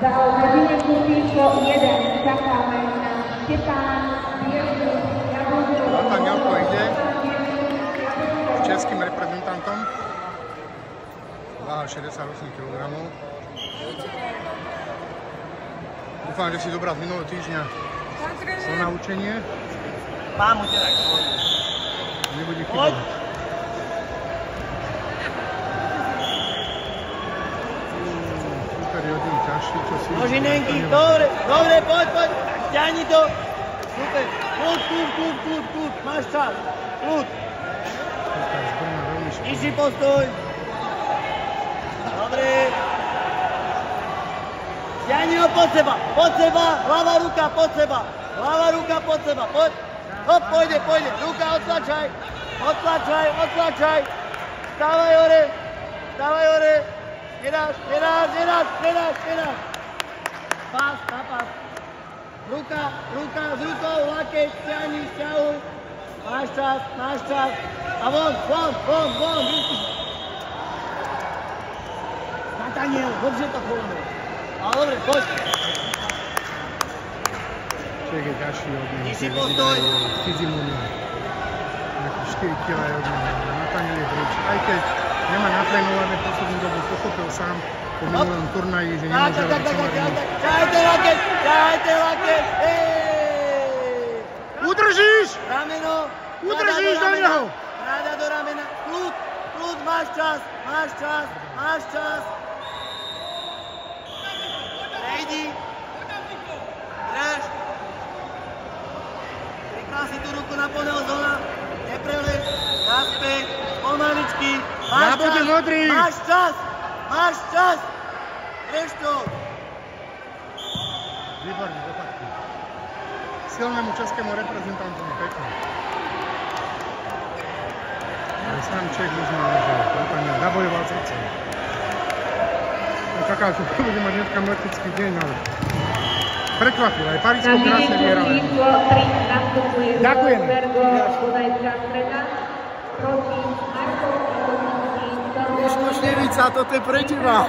Za hodinníku číslo 1 čakáme na Štepán Bierku Jablonského. Zlatan Jalko ide s českým reprezentantom. Váha 68 kg. Dúfam, že si zobral z minulého týždňa na učenie. Mám uterať. Nebude chybovať. Super jodný ťažší, čo si... Nožinenky, dobre, poď, ťahni to. Super, kľud, máš čas, kľud. Nižší postoj. Dobre. Ťahni ho pod seba, hlava, ruka pod seba, poď. Hop, pôjde, ruka odtlačaj, stávaj hore, nedáš, pás, ruka, s rukou, lakeť, ťahuj, máš čas, a von, Nataniel, dobře to pôjde, ale dobre, poď. Človek je ťažší od neho. Nižší postoj. Fizimunia. 4 kg je od neho. Nataniel je preč. Aj keď nemá natrénované poslednú dobu, pochopil sám po minulom turnaji, že nemôže robiť somarinu. Ťahajte lakeť, Udržíš! Rameno. Udržíš do neho! Ráda do ramena. Kľud, máš čas. Prejdi. Drž. Priklad si tú ruku na poneho zóna. Neprelež. Naspäť. Pomaličky. Máš čas. Drž to. Výborne, dopadky. Silnému českému reprezentantovi pekne. Ale sám Čech možno nemôže. Zabojoval srdce. Čakal, že bude mať dneska mletický deň, ale prekvapil. Aj Parísko krásne vyhrali. Ďakujem. Miško Števica, toto je pre teba.